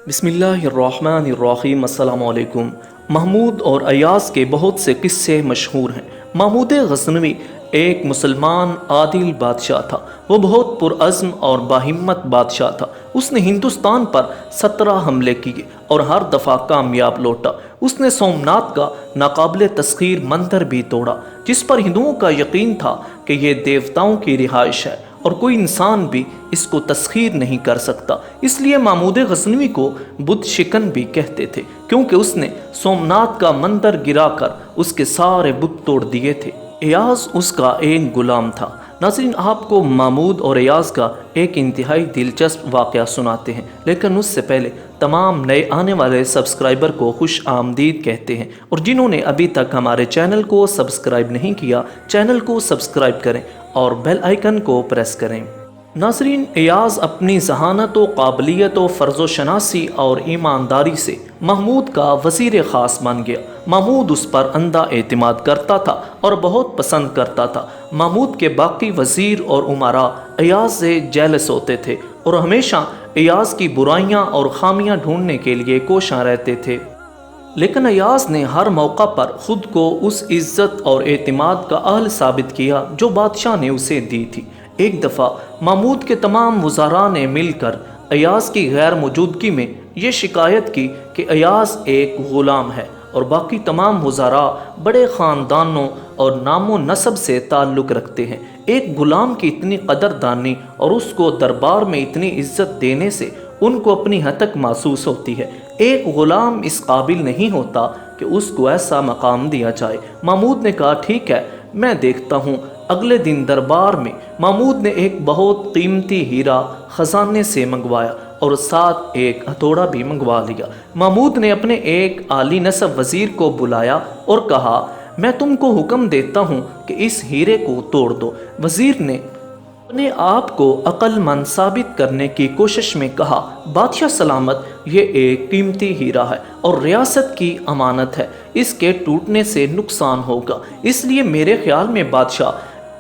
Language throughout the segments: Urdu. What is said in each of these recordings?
بسم اللہ الرحمن الرحیم۔ السلام علیکم۔ محمود اور ایاز کے بہت سے قصے مشہور ہیں۔ محمود غزنوی ایک مسلمان عادل بادشاہ تھا۔ وہ بہت پرعزم اور باہمت بادشاہ تھا۔ اس نے ہندوستان پر 17 حملے کیے اور ہر دفعہ کامیاب لوٹا۔ اس نے سومناتھ کا ناقابل تسخیر مندر بھی توڑا، جس پر ہندوؤں کا یقین تھا کہ یہ دیوتاؤں کی رہائش ہے اور کوئی انسان بھی اس کو تسخیر نہیں کر سکتا۔ اس لیے محمود غزنوی کو بت شکن بھی کہتے تھے، کیونکہ اس نے سومناتھ کا مندر گرا کر اس کے سارے بت توڑ دیے تھے۔ ایاز اس کا ایک غلام تھا۔ ناظرین، آپ کو محمود اور ایاز کا ایک انتہائی دلچسپ واقعہ سناتے ہیں، لیکن اس سے پہلے تمام نئے آنے والے سبسکرائبر کو خوش آمدید کہتے ہیں، اور جنہوں نے ابھی تک ہمارے چینل کو سبسکرائب نہیں کیا، چینل کو سبسکرائب کریں اور بیل آئیکن کو پریس کریں۔ ناظرین، ایاز اپنی ذہانت و قابلیت و فرض و شناسی اور ایمانداری سے محمود کا وزیر خاص بن گیا۔ محمود اس پر اندھا اعتماد کرتا تھا اور بہت پسند کرتا تھا۔ محمود کے باقی وزیر اور امراء ایاز سے جیلس ہوتے تھے اور ہمیشہ ایاز کی برائیاں اور خامیاں ڈھونڈنے کے لیے کوشاں رہتے تھے، لیکن ایاز نے ہر موقع پر خود کو اس عزت اور اعتماد کا اہل ثابت کیا جو بادشاہ نے اسے دی تھی۔ ایک دفعہ محمود کے تمام وزراء نے مل کر ایاز کی غیر موجودگی میں یہ شکایت کی کہ ایاز ایک غلام ہے اور باقی تمام وزراء بڑے خاندانوں اور نام و نسب سے تعلق رکھتے ہیں۔ ایک غلام کی اتنی قدردانی اور اس کو دربار میں اتنی عزت دینے سے ان کو اپنی ہتک محسوس ہوتی ہے۔ ایک غلام اس قابل نہیں ہوتا کہ اس کو ایسا مقام دیا جائے۔ محمود نے کہا، ٹھیک ہے، میں دیکھتا ہوں۔ اگلے دن دربار میں محمود نے ایک بہت قیمتی ہیرا خزانے سے منگوایا اور ساتھ ایک ہتھوڑا بھی منگوا لیا۔ محمود نے اپنے ایک عالی نسب وزیر کو بلایا اور کہا، میں تم کو حکم دیتا ہوں کہ اس ہیرے کو توڑ دو۔ وزیر نے اپنے آپ کو عقل مند ثابت کرنے کی کوشش میں کہا، بادشاہ سلامت، یہ ایک قیمتی ہیرا ہے اور ریاست کی امانت ہے، اس کے ٹوٹنے سے نقصان ہوگا، اس لیے میرے خیال میں بادشاہ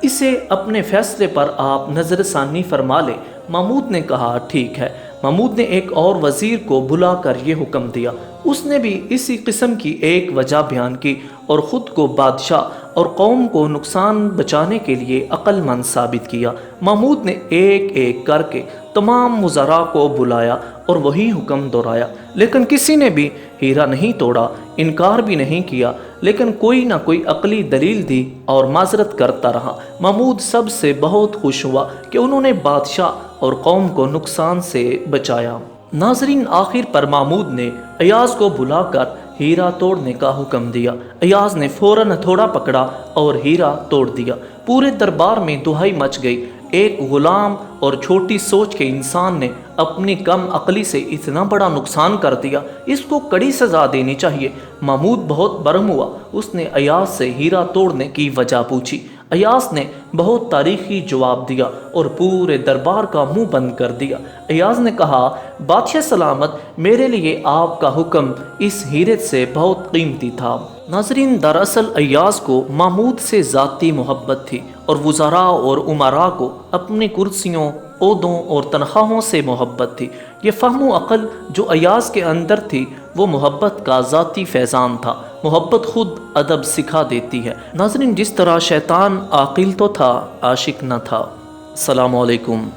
اسے اپنے فیصلے پر آپ نظر ثانی فرما لیں۔ محمود نے کہا، ٹھیک ہے۔ محمود نے ایک اور وزیر کو بلا کر یہ حکم دیا۔ اس نے بھی اسی قسم کی ایک وجہ بیان کی اور خود کو بادشاہ اور قوم کو نقصان بچانے کے لیے عقل مند ثابت کیا۔ محمود نے ایک ایک کر کے تمام وزراء کو بلایا اور وہی حکم دہرایا، لیکن کسی نے بھی ہیرا نہیں توڑا، انکار بھی نہیں کیا، لیکن کوئی نہ کوئی عقلی دلیل دی اور معذرت کرتا رہا۔ محمود سب سے بہت خوش ہوا کہ انہوں نے بادشاہ اور قوم کو نقصان سے بچایا۔ ناظرین، آخر پر محمود نے ایاز کو بلا کر ہیرا توڑنے کا حکم دیا۔ ایاز نے فوراً ہتھوڑا پکڑا اور ہیرا توڑ دیا۔ پورے دربار میں دہائی مچ گئی۔ ایک غلام اور چھوٹی سوچ کے انسان نے اپنی کم عقلی سے اتنا بڑا نقصان کر دیا، اس کو کڑی سزا دینی چاہیے۔ محمود بہت برہم ہوا۔ اس نے ایاز سے ہیرا توڑنے کی وجہ پوچھی۔ ایاز نے بہت تاریخی جواب دیا اور پورے دربار کا منہ بند کر دیا۔ ایاز نے کہا، بادشاہ سلامت، میرے لیے آپ کا حکم اس ہیرے سے بہت قیمتی تھا۔ ناظرین، دراصل ایاز کو محمود سے ذاتی محبت تھی اور وزراء اور امراء کو اپنی کرسیوں، عہدوں اور تنخواہوں سے محبت تھی۔ یہ فہم و عقل جو ایاز کے اندر تھی وہ محبت کا ذاتی فیضان تھا۔ محبت خود ادب سکھا دیتی ہے۔ ناظرین، جس طرح شیطان عاقل تو تھا، عاشق نہ تھا۔ السلام علیکم۔